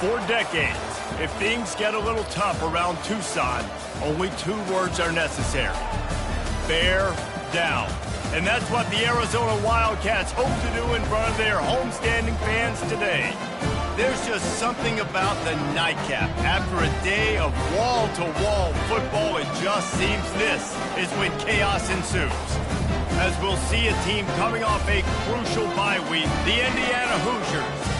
For decades, if things get a little tough around Tucson, only 2 words are necessary. Bear down. And that's what the Arizona Wildcats hope to do in front of their homestanding fans today. There's just something about the nightcap. After a day of wall-to-wall football, it just seems this is when chaos ensues. As we'll see a team coming off a crucial bye week, the Indiana Hoosiers.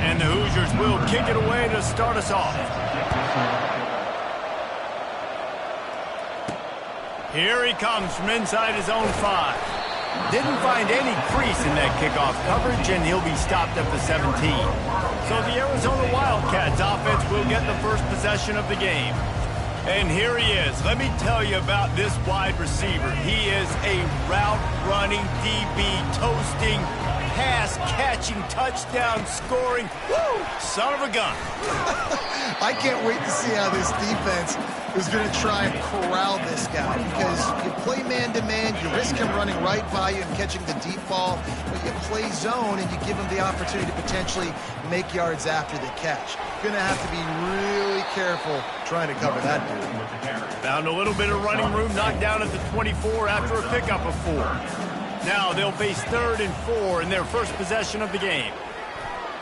And the Hoosiers will kick it away to start us off. Here he comes from inside his own 5. Didn't find any crease in that kickoff coverage, and he'll be stopped at the 17. So the Arizona Wildcats offense will get the first possession of the game. And here he is. Let me tell you about this wide receiver. He is a route-running DB, toasting, pass-catching, touchdown-scoring, son of a gun. I can't wait to see how this defense is going to try and corral this guy, because you play man-to-man, you risk him running right by you and catching the deep ball, but you play zone and you give him the opportunity to potentially make yards after the catch. You're going to have to be really careful trying to cover that dude. Found a little bit of running room, knocked down at the 24 after a pickup of 4. Now they'll face 3rd and 4 in their first possession of the game.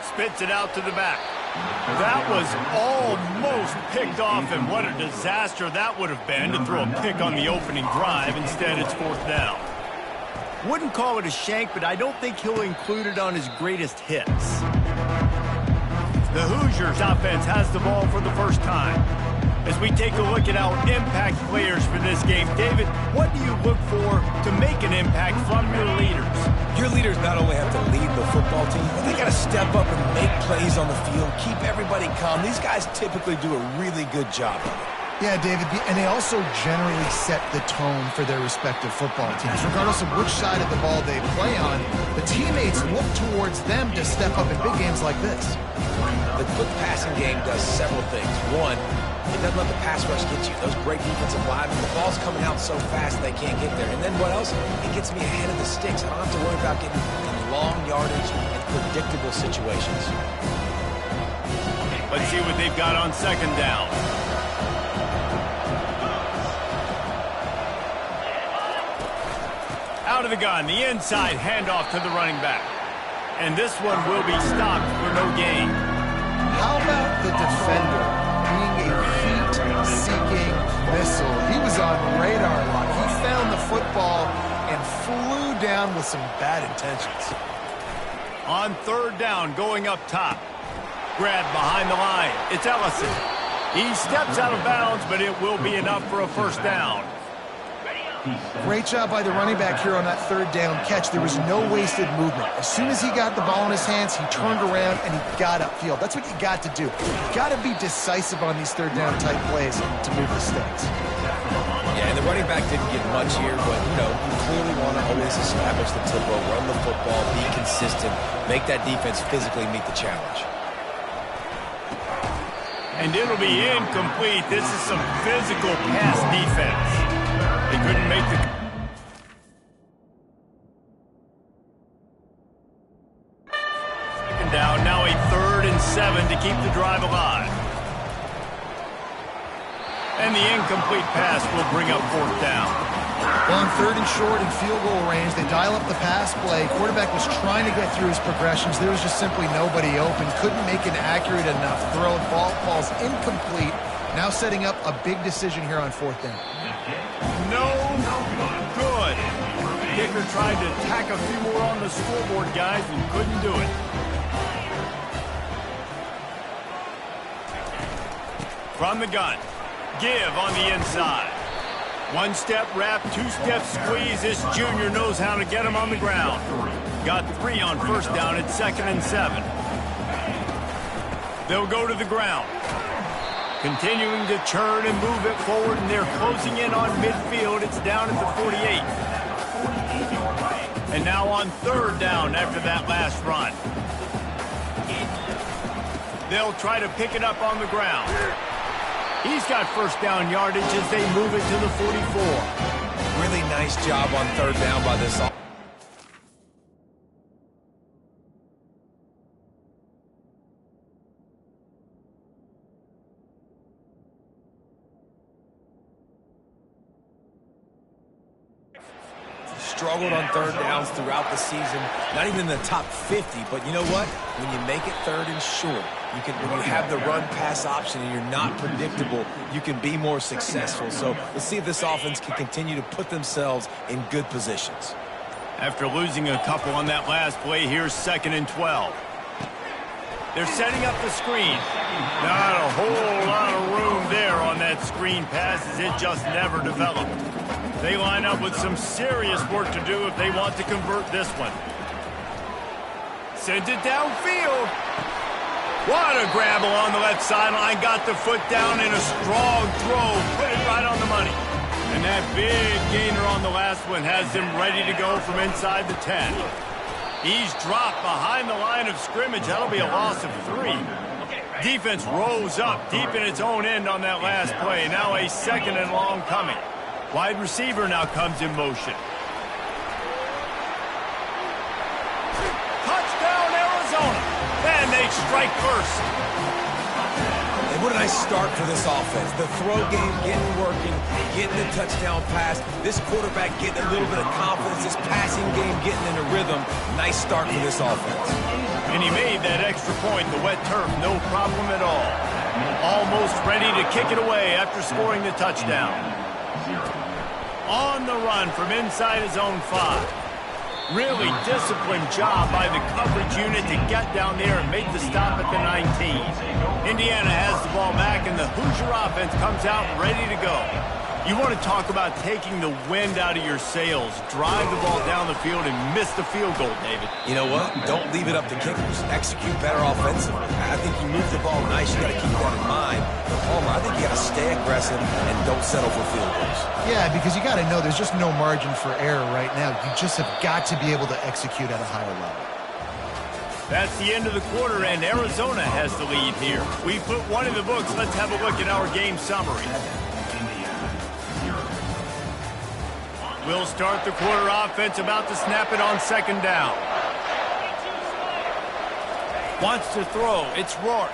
Spits it out to the back. That was almost picked off, and what a disaster that would have been to throw a pick on the opening drive. Instead, it's 4th down. Wouldn't call it a shank, but I don't think he'll include it on his greatest hits. The Hoosiers offense has the ball for the first time. As we take a look at our impact players for this game, David, what do you look for to make an impact from your leaders? Your leaders not only have to lead the football team, but they got to step up and make plays on the field, keep everybody calm. These guys typically do a really good job of it. Yeah, David, and they also generally set the tone for their respective football teams. Regardless of which side of the ball they play on, the teammates look towards them to step up in big games like this. The quick passing game does several things. One, it doesn't let the pass rush get you. Those great defensive linemen, the ball's coming out so fast they can't get there. And then what else? It gets me ahead of the sticks. I don't have to worry about getting in long yardage and predictable situations. Let's see what they've got on 2nd down. Out of the gun, the inside handoff to the running back. And this one will be stopped for no gain. How about the defender being a heat-seeking missile? He was on radar lock. He found the football and flew down with some bad intentions. On 3rd down, going up top. Grab behind the line. It's Ellison. He steps out of bounds, but it will be enough for a 1st down. Great job by the running back here on that 3rd down catch. There was no wasted movement. As soon as he got the ball in his hands, he turned around and he got upfield. That's what you got to do. You got to be decisive on these 3rd down type plays to move the stakes. Yeah, and the running back didn't get much here, but, you clearly want to always establish the tempo, run the football, be consistent, make that defense physically meet the challenge. And it'll be incomplete. This is some physical pass defense. They couldn't make the... Second down, now a 3rd and 7 to keep the drive alive. And the incomplete pass will bring up 4th down. Well, on 3rd and short and field goal range, they dial up the pass play. Quarterback was trying to get through his progressions. There was just simply nobody open. Couldn't make an accurate enough throw. Ball falls incomplete. Now setting up a big decision here on 4th down. No good. Kicker tried to tack a few more on the scoreboard, guys, and couldn't do it. From the gun. Give on the inside. 1-step wrap, 2-step squeeze. This junior knows how to get him on the ground. Got 3 on 1st down at 2nd and 7. They'll go to the ground. Continuing to churn and move it forward, and they're closing in on midfield. It's down at the 48. And now on 3rd down after that last run. They'll try to pick it up on the ground. He's got 1st down yardage as they move it to the 44. Really nice job on 3rd down by this. struggled on third downs throughout the season, not even in the top 50, but you know what? When you make it third and short, when you have the run-pass option and you're not predictable, you can be more successful. So let's see if this offense can continue to put themselves in good positions. After losing a couple on that last play, here's 2nd and 12. They're setting up the screen. Not a whole lot of room there on that screen pass as it just never developed. They line up with some serious work to do if they want to convert this one. Sends it downfield. What a grab along the left sideline. Got the foot down in a strong throw. Put it right on the money. And that big gainer on the last one has him ready to go from inside the 10. He's dropped behind the line of scrimmage. That'll be a loss of 3. Defense rolls up deep in its own end on that last play. Now a 2nd and long coming. Wide receiver now comes in motion. Touchdown, Arizona. And they strike first. And what a nice start for this offense. The throw game getting working, getting the touchdown pass. This quarterback getting a little bit of confidence. This passing game getting in a rhythm. Nice start for this offense. And he made that extra point. The wet turf, no problem at all. Almost ready to kick it away after scoring the touchdown. On the run from inside his own 5. Really disciplined job by the coverage unit to get down there and make the stop at the 19. Indiana has the ball back, and the Hoosier offense comes out ready to go. You want to talk about taking the wind out of your sails. Drive the ball down the field and miss the field goal, David. You know what? Don't leave it up to kickers. Execute better offensively. I think you move the ball nice. You got to keep that in mind. But Palmer, I think you got to stay aggressive and don't settle for field goals. Yeah, because you got to know there's just no margin for error right now. You just have got to be able to execute at a higher level. That's the end of the quarter, and Arizona has the lead here. We put one in the books. Let's have a look at our game summary. We'll start the quarter offense, about to snap it on 2nd down. Wants to throw. It's Rourke.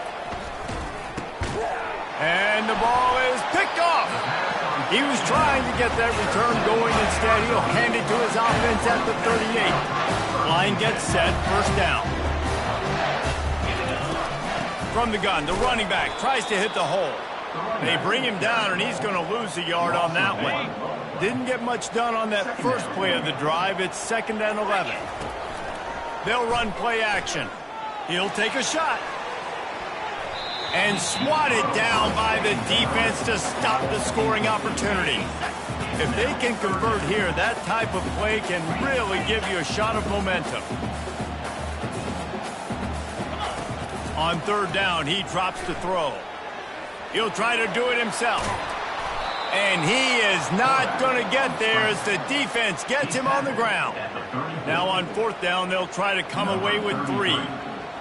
And the ball is picked off. He was trying to get that return going. Instead, he'll hand it to his offense at the 38. Line gets set. 1st down. From the gun, the running back tries to hit the hole. They bring him down, and he's going to lose a yard on that one. Didn't get much done on that first play of the drive. It's 2nd and 11. They'll run play action. He'll take a shot. And swatted down by the defense to stop the scoring opportunity. If they can convert here, that type of play can really give you a shot of momentum. On 3rd down, he drops to throw. He'll try to do it himself. And he is not going to get there as the defense gets him on the ground. Now on 4th down, they'll try to come away with 3.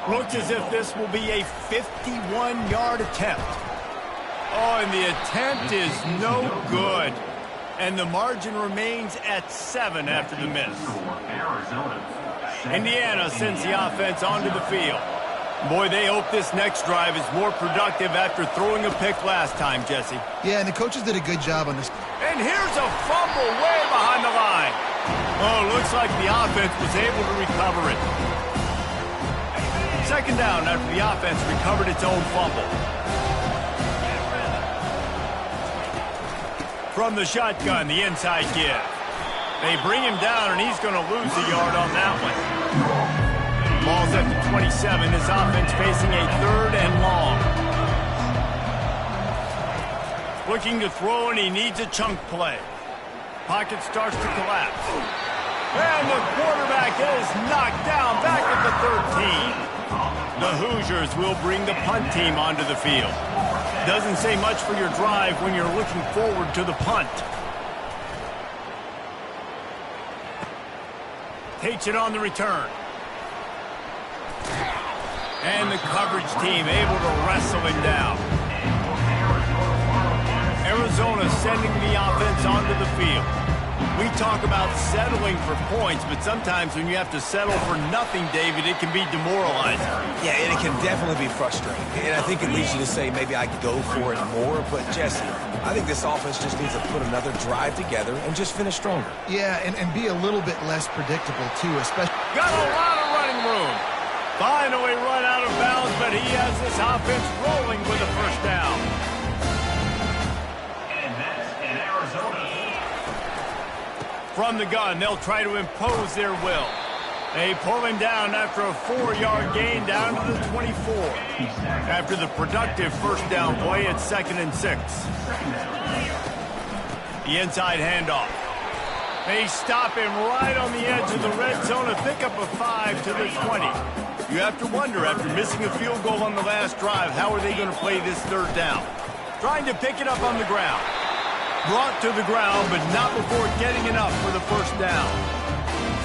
Looks as if this will be a 51-yard attempt. Oh, and the attempt is no good. And the margin remains at 7 after the miss. Indiana sends the offense onto the field. Boy, they hope this next drive is more productive after throwing a pick last time, Jesse. Yeah, and the coaches did a good job on this. And here's a fumble way behind the line. Oh, looks like the offense was able to recover it. 2nd down after the offense recovered its own fumble. From the shotgun, the inside give. They bring him down, and he's going to lose a yard on that one. Ball's at the 27. This offense facing a 3rd and long. Looking to throw, and he needs a chunk play. Pocket starts to collapse. And the quarterback is knocked down back at the 13. The Hoosiers will bring the punt team onto the field. Doesn't say much for your drive when you're looking forward to the punt. Takes it on the return. And the coverage team able to wrestle him down. Arizona sending the offense onto the field. We talk about settling for points, but sometimes when you have to settle for nothing, David, it can be demoralizing. Yeah, and it can definitely be frustrating. And I think it leads you to say maybe I could go for it more. But, Jesse, I think this offense just needs to put another drive together and just finish stronger. Yeah, and be a little bit less predictable, too, especially. Got a lot of running room. Finally run out of bounds, but he has this offense rolling with a first down. And that's in Arizona. From the gun, they'll try to impose their will. They pull him down after a 4-yard gain down to the 24. After the productive first down play, it's 2nd and 6. The inside handoff. They stop him right on the edge of the red zone, a pickup of 5 to the 20. You have to wonder, after missing a field goal on the last drive, how are they going to play this third down? Trying to pick it up on the ground. Brought to the ground, but not before getting enough for the first down.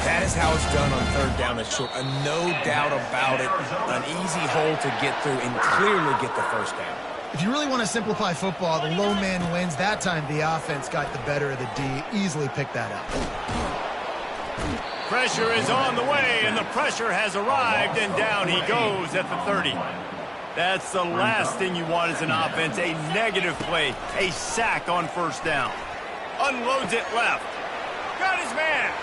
That is how it's done on third down and short. No doubt about it. An easy hole to get through and clearly get the first down. If you really want to simplify football, the low man wins. That time, the offense got the better of the D. Easily picked that up. Pressure is on the way, and the pressure has arrived, and down he goes at the 30. That's the last thing you want as an offense, a negative play, a sack on first down. Unloads it left. Got his man.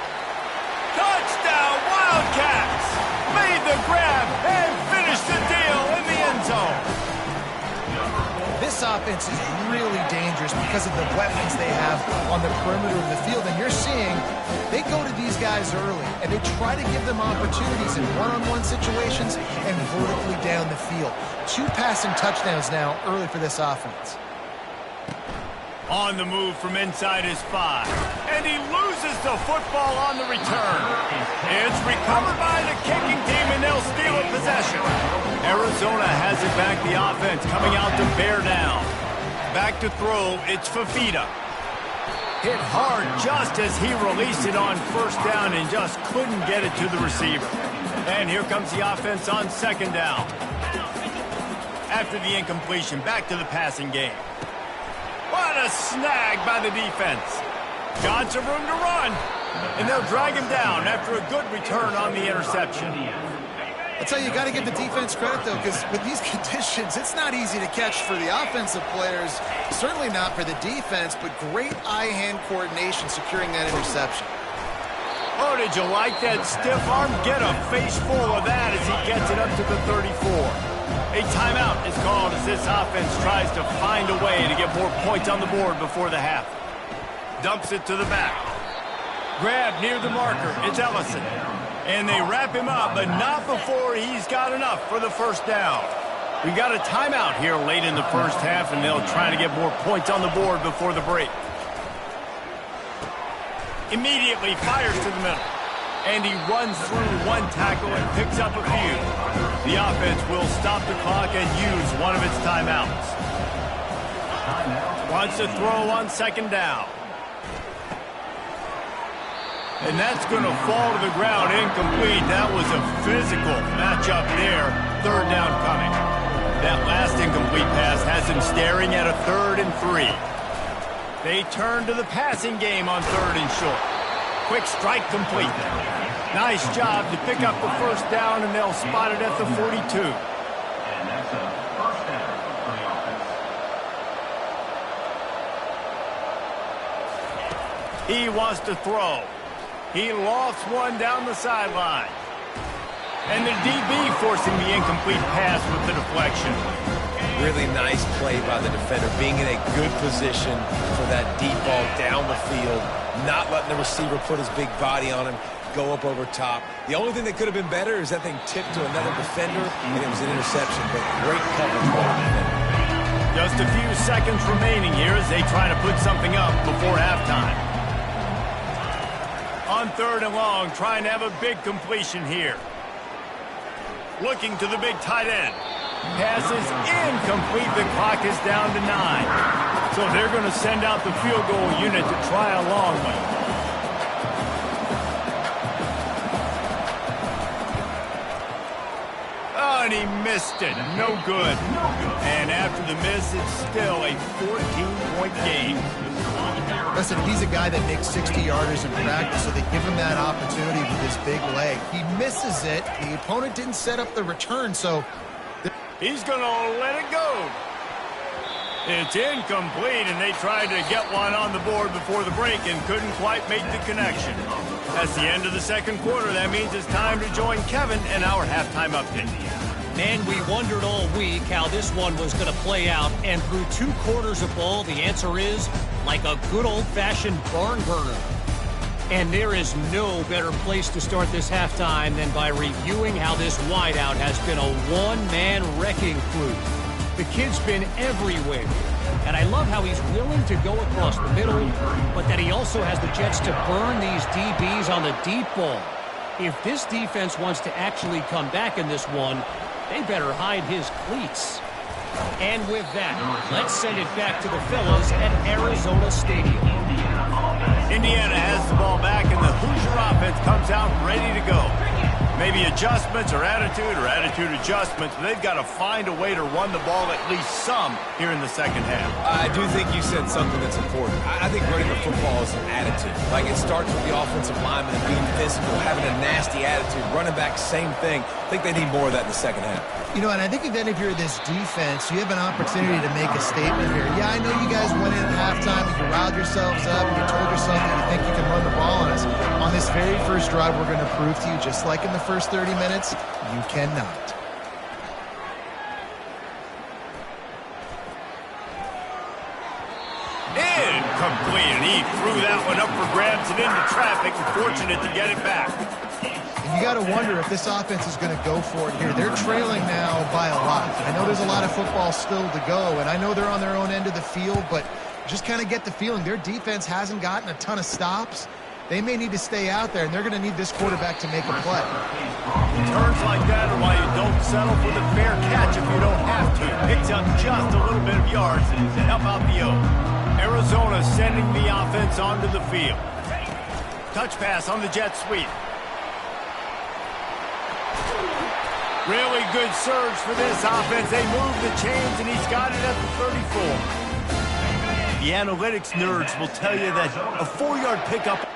Touchdown, Wildcats! Made the grab and finished the deal in the end zone. This offense is really dangerous because of the weapons they have on the perimeter of the field. And you're seeing they go to these guys early, and they try to give them opportunities in one-on-one situations and vertically down the field. 2 passing touchdowns now early for this offense. On the move from inside his 5. And he loses the football on the return. It's recovered by the kicking team, and they'll steal a possession. Arizona has it back, the offense coming out to bear down. Back to throw, it's Fafita. Hit hard just as he released it on first down and just couldn't get it to the receiver. And here comes the offense on second down. After the incompletion, back to the passing game. What a snag by the defense. Got some room to run, and they'll drag him down after a good return on the interception. I'll tell you, you got to give the defense credit, though, because with these conditions, it's not easy to catch for the offensive players, certainly not for the defense, but great eye-hand coordination securing that interception. Oh, did you like that stiff arm? Get a face full of that as he gets it up to the 34. A timeout is called as this offense tries to find a way to get more points on the board before the half. Dumps it to the back. Grab near the marker. It's Ellison. And they wrap him up, but not before he's got enough for the first down. We got a timeout here late in the first half, and they'll try to get more points on the board before the break. Immediately fires to the middle. And he runs through one tackle and picks up a few. The offense will stop the clock and use one of its timeouts. Wants to throw on second down. And that's going to fall to the ground incomplete. That was a physical matchup there. Third down coming. That last incomplete pass has him staring at a 3rd and 3. They turn to the passing game on 3rd and short. Quick strike complete. Nice job to pick up the first down, and they'll spot it at the 42. And that's a first down for the offense. He wants to throw. He lofts one down the sideline. And the DB forcing the incomplete pass with the deflection. Really nice play by the defender, being in a good position for that deep ball down the field, not letting the receiver put his big body on him, go up over top. The only thing that could have been better is that thing tipped to another defender, and it was an interception, but great coverage by the defender. Just a few seconds remaining here as they try to put something up before halftime. On 3rd and long, trying to have a big completion here. Looking to the big tight end. Pass is incomplete. The clock is down to 9. So they're going to send out the field goal unit to try a long one. Oh, and he missed it. No good. And after the miss, it's still a 14-point game. Listen, he's a guy that makes 60-yarders in practice, so they give him that opportunity with his big leg. He misses it. The opponent didn't set up the return, so... He's going to let it go. It's incomplete, and they tried to get one on the board before the break and couldn't quite make the connection. That's the end of the second quarter. That means it's time to join Kevin and our halftime update. Man, we wondered all week how this one was going to play out, and through 2 quarters of ball, the answer is like a good old-fashioned barn burner. And there is no better place to start this halftime than by reviewing how this wideout has been a one-man wrecking crew. The kid's been everywhere, and I love how he's willing to go across the middle, but that he also has the jets to burn these DBs on the deep ball. If this defense wants to actually come back in this one, they better hide his cleats. And with that, let's send it back to the fellas at Arizona Stadium. Indiana has the ball back, and the Hoosier offense comes out ready to go. Maybe adjustments or attitude adjustments, but they've got to find a way to run the ball at least some here in the second half. I do think you said something that's important. I think running the football is an attitude. Like, it starts with the offensive lineman being physical, having a nasty attitude. Running back, same thing. I think they need more of that in the second half. You know, and I think then if you're this defense, you have an opportunity to make a statement here. Yeah, I know you guys went in at halftime and you riled yourselves up and you told yourself that you think you can run the ball on us. On this very first drive, we're going to prove to you, just like in the first 30 minutes, you cannot. Incomplete, and he threw that one up for grabs and into traffic. Fortunate to get it back. And you got to wonder if this offense is going to go for it here. They're trailing now by a lot. I know there's a lot of football still to go, and I know they're on their own end of the field, but just kind of get the feeling their defense hasn't gotten a ton of stops. They may need to stay out there, and they're going to need this quarterback to make a play. Turns like that are why you don't settle for the fair catch if you don't have to. Picks up just a little bit of yards to help out the O. Arizona sending the offense onto the field. Touch pass on the jet sweep. Really good surge for this offense. They move the chains, and he's got it at the 34. The analytics nerds will tell you that a 4-yard pickup...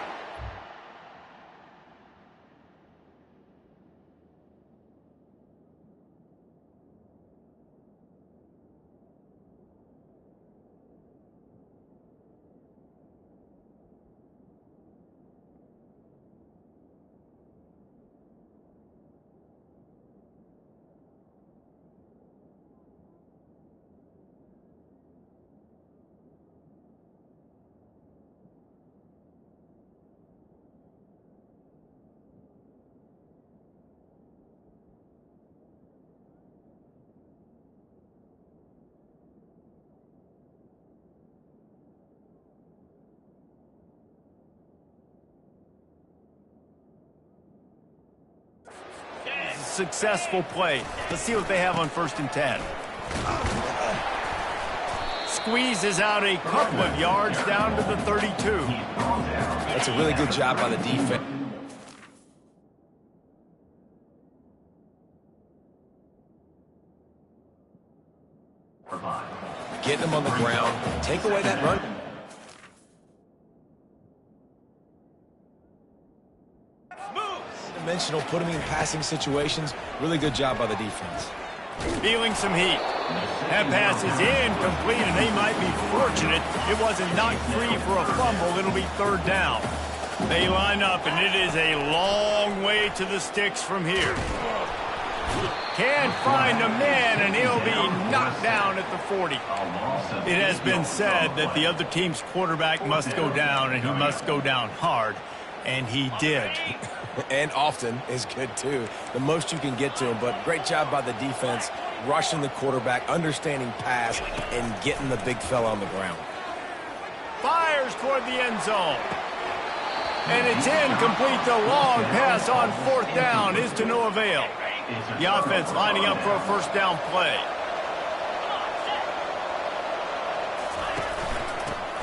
Successful play. Let's see what they have on 1st and 10. Squeezes out a couple of yards down to the 32. That's a really good job by the defense. Getting them on the ground. Take away that run. Dimensional, put him in passing situations. Really good job by the defense. Feeling some heat. That pass is incomplete, and they might be fortunate it wasn't knocked free for a fumble. It'll be 3rd down. They line up, and it is a long way to the sticks from here. Can't find a man, and he'll be knocked down at the 40. It has been said that the other team's quarterback must go down, and he must go down hard, and he did. And often is good, too. The most you can get to him, but great job by the defense, rushing the quarterback, understanding pass, and getting the big fella on the ground. Fires toward the end zone. And it's incomplete. The long pass on 4th down is to no avail. The offense lining up for a 1st down play.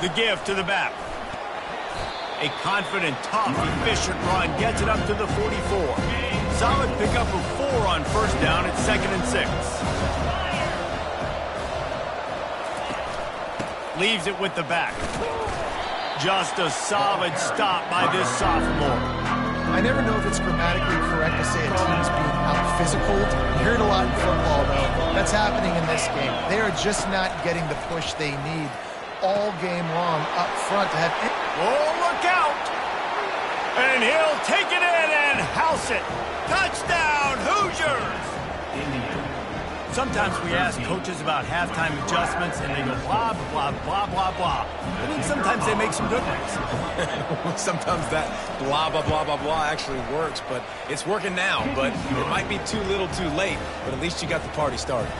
The give to the back. A confident, tough, efficient run gets it up to the 44. Solid pickup of 4 on 1st down at 2nd and 6. Leaves it with the back. Just a solid stop by this sophomore. I never know if it's grammatically correct to say a team's being out-physicaled. You hear it a lot in football, though. That's happening in this game. They are just not getting the push they need all game long up front to have... Oh, look out! And he'll take it in and house it. Touchdown, Hoosiers! Sometimes we ask coaches about halftime adjustments, and they go blah, blah, blah, blah, blah. And then sometimes they make some good ones. Sometimes that blah, blah, blah, blah, blah actually works, but it's working now. But it might be too little too late, but at least you got the party started.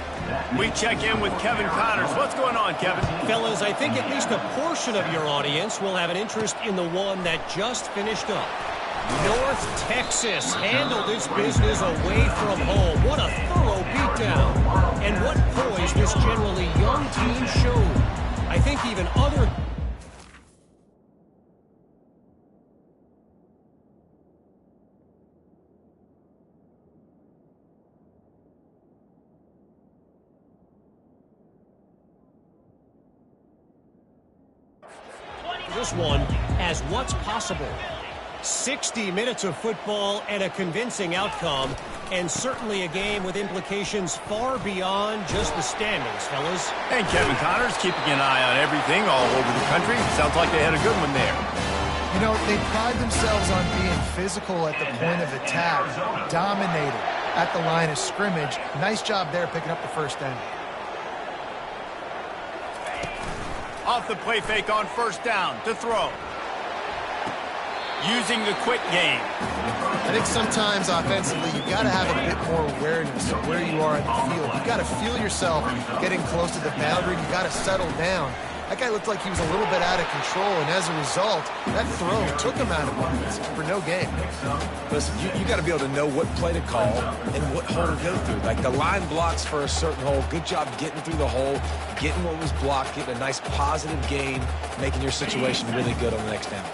We check in with Kevin Connors. What's going on, Kevin? Fellas, I think at least a portion of your audience will have an interest in the one that just finished up. North Texas handled its business away from home. What a thorough beatdown. And what poise this generally young team showed. I think even other... This one as what's possible. 60 minutes of football and a convincing outcome, and certainly a game with implications far beyond just the standings, fellas. And Kevin Connors keeping an eye on everything all over the country. Sounds like they had a good one there. You know, they pride themselves on being physical at the point of attack, dominated at the line of scrimmage. Nice job there picking up the first down. Off the play fake on first down to throw. Using the quick game. I think sometimes offensively you've got to have a bit more awareness of where you are in the field. You've got to feel yourself getting close to the boundary. You've got to settle down. That guy looked like he was a little bit out of control, and as a result, that throw took him out of bounds for no gain. Listen, you got to be able to know what play to call and what hole to go through. Like the line blocks for a certain hole. Good job getting through the hole, getting what was blocked, getting a nice positive gain, making your situation really good on the next down.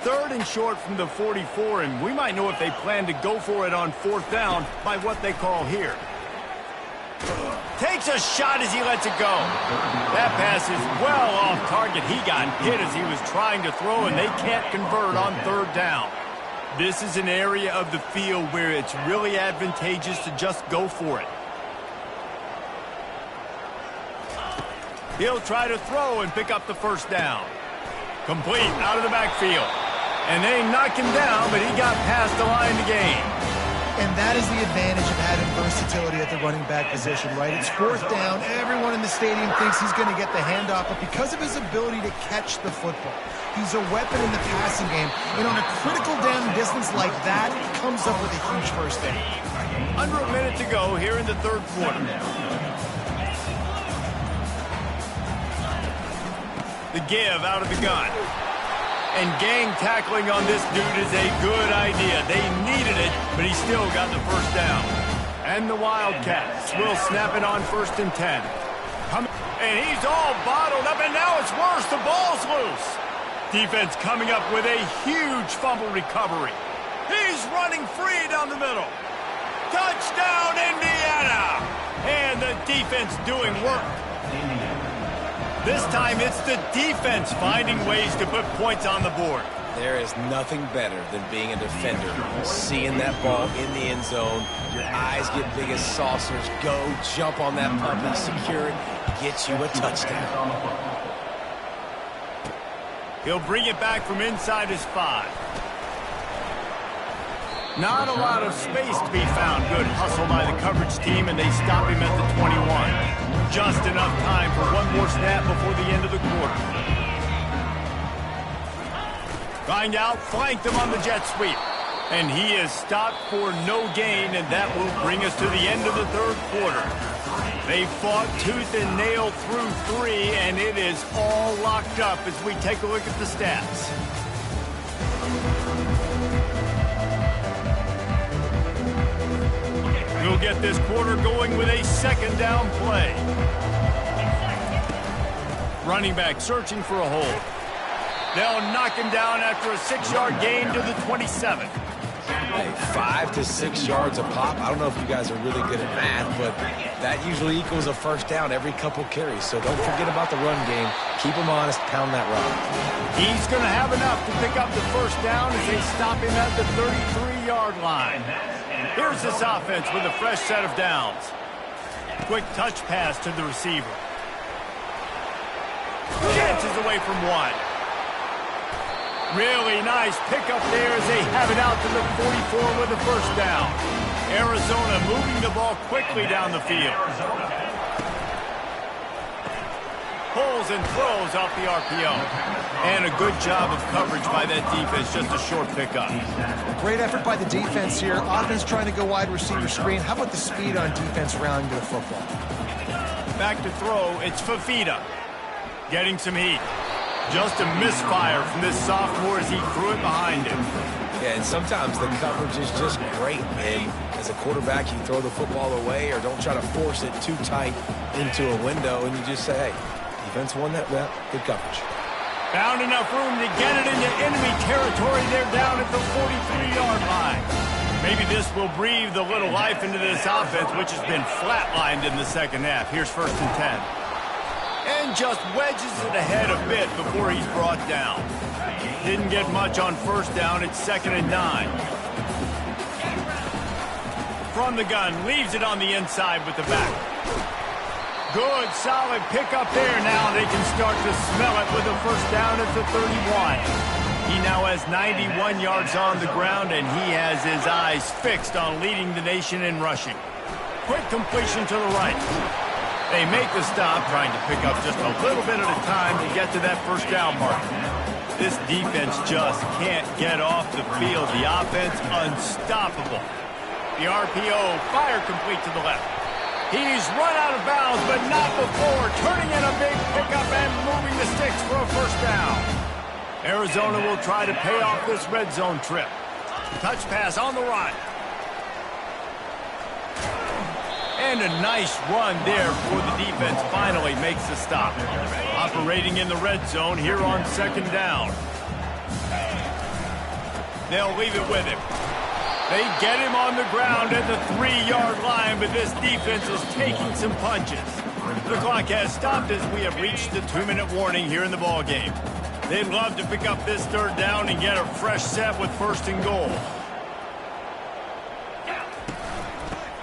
Third and short from the 44, and we might know if they plan to go for it on fourth down by what they call here. Takes a shot as he lets it go. That pass is well off target. He got hit as he was trying to throw, and they can't convert on third down. This is an area of the field where it's really advantageous to just go for it. He'll try to throw and pick up the first down. Complete out of the backfield. And they knocked him down, but he got past the line to gain. And that is the advantage of having versatility at the running back position, right? It's fourth down. Everyone in the stadium thinks he's going to get the handoff, but because of his ability to catch the football, he's a weapon in the passing game. And on a critical down distance like that, he comes up with a huge first down. Under a minute to go here in the third quarter. The give out of the gun. And gang tackling on this dude is a good idea. They needed it, but he still got the first down. And the Wildcats will snap it on 1st and 10. And he's all bottled up, and now it's worse. The ball's loose. Defense coming up with a huge fumble recovery. He's running free down the middle. Touchdown, Indiana! And the defense doing work. This time it's the defense finding ways to put points on the board. There is nothing better than being a defender. Seeing that ball in the end zone, your eyes get big as saucers. Go, jump on that puppy, secure it, get you a touchdown. He'll bring it back from inside his 5. Not a lot of space to be found. Good hustle by the coverage team, and they stop him at the 21. Just enough time for one more snap before the end of the quarter. Find out, flanked him on the jet sweep. And he is stopped for no gain, and that will bring us to the end of the third quarter. They fought tooth and nail through 3, and it is all locked up as we take a look at the stats. We'll get this quarter going with a second down play. Running back searching for a hole. They'll knock him down after a 6-yard gain to the 27. Hey, 5 to 6 yards a pop. I don't know if you guys are really good at math, but that usually equals a first down every couple carries. So don't forget about the run game. Keep them honest, pound that rock. He's going to have enough to pick up the first down as they stop him at the 33-yard line. Here's this offense with a fresh set of downs. Quick touch pass to the receiver. Chances away from one. Really nice pickup there as they have it out to the 44 with the first down. Arizona moving the ball quickly down the field. Pulls and throws off the RPO. And a good job of coverage by that defense, just a short pickup. Great effort by the defense here. Offense trying to go wide receiver screen. How about the speed on defense rounding to the football? Back to throw, it's Fafita. Getting some heat. Just a misfire from this sophomore as he threw it behind him. Yeah, and sometimes the coverage is just great. And as a quarterback, you throw the football away or don't try to force it too tight into a window, and you just say, hey, defense won that rep. Good coverage. Found enough room to get it into enemy territory. They're down at the 43-yard line. Maybe this will breathe a little life into this offense, which has been flatlined in the second half. Here's 1st and 10. And just wedges it ahead a bit before he's brought down. Didn't get much on first down. It's 2nd and 9. From the gun, leaves it on the inside with the back. Good, solid pickup there. Now they can start to smell it with a first down at the 31. He now has 91 yards on the ground, and he has his eyes fixed on leading the nation in rushing. Quick completion to the right. They make the stop, trying to pick up just a little bit at a time to get to that first down mark. This defense just can't get off the field. The offense unstoppable. The RPO, fire complete to the left. He's run out of bounds, but not before turning in a big pickup and moving the sticks for a first down. Arizona will try to pay off this red zone trip. Touch pass on the run. And a nice run there before the defense finally makes the stop. Operating in the red zone here on 2nd down. They'll leave it with him. They get him on the ground at the 3-yard line, but this defense is taking some punches. The clock has stopped as we have reached the 2-minute warning here in the ballgame. They'd love to pick up this 3rd down and get a fresh set with 1st and goal.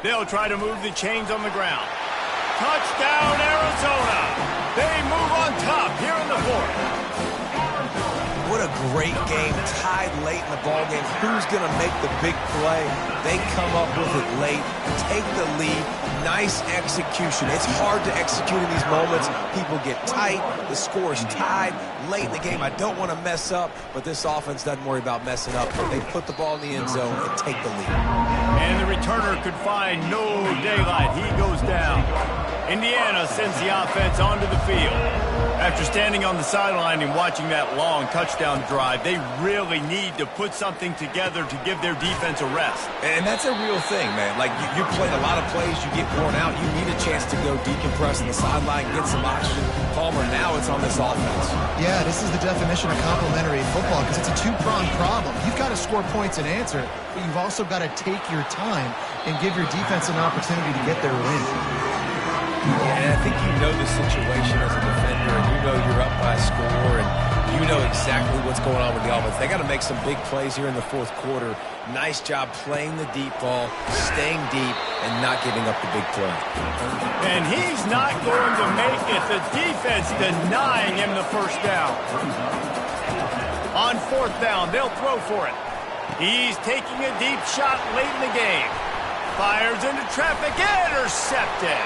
They'll try to move the chains on the ground. Touchdown, Arizona! They move on top here in the 4th. What a great game, tied late in the ball game. Who's going to make the big play? They come up with it late, take the lead. Nice execution. It's hard to execute in these moments. People get tight. The score is tied late in the game. I don't want to mess up, but this offense doesn't worry about messing up. They put the ball in the end zone and take the lead. And the returner could find no daylight. He goes down. Indiana sends the offense onto the field. After standing on the sideline and watching that long touchdown drive, they really need to put something together to give their defense a rest. And that's a real thing, man. Like, you played a lot of plays, you get worn out, you need a chance to go decompress on the sideline, get some oxygen. Palmer, now it's on this offense. Yeah, this is the definition of complementary football because it's a two-pronged problem. You've got to score points and answer, but you've also got to take your time and give your defense an opportunity to get their win. And I think you know the situation as a defender, and you know you're up by a score, and you know exactly what's going on with the offense. They got to make some big plays here in the 4th quarter. Nice job playing the deep ball, staying deep, and not giving up the big play. And he's not going to make it. The defense denying him the first down. On 4th down, they'll throw for it. He's taking a deep shot late in the game. Fires into traffic, intercepted.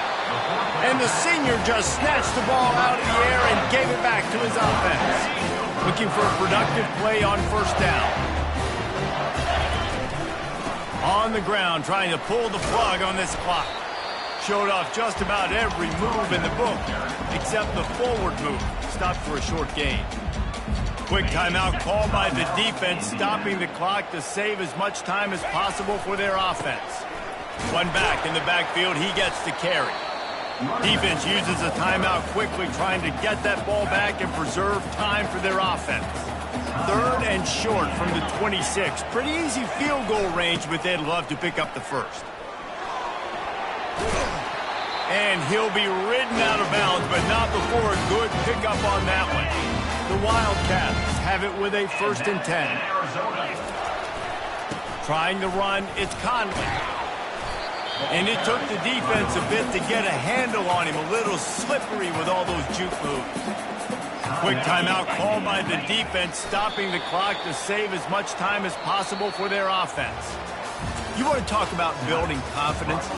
And the senior just snatched the ball out of the air and gave it back to his offense. Looking for a productive play on 1st down. On the ground, trying to pull the plug on this clock. Showed off just about every move in the book, except the forward move. Stopped for a short gain. Quick timeout called by the defense, stopping the clock to save as much time as possible for their offense. One back in the backfield, he gets to carry. Defense uses a timeout quickly, trying to get that ball back and preserve time for their offense. 3rd and short from the 26. Pretty easy field goal range, but they'd love to pick up the first. And he'll be ridden out of bounds, but not before a good pickup on that one. The Wildcats have it with a 1st and 10. Trying to run, it's Conley. And it took the defense a bit to get a handle on him. A little slippery with all those juke moves. Quick timeout called by the defense, stopping the clock to save as much time as possible for their offense. You want to talk about building confidence?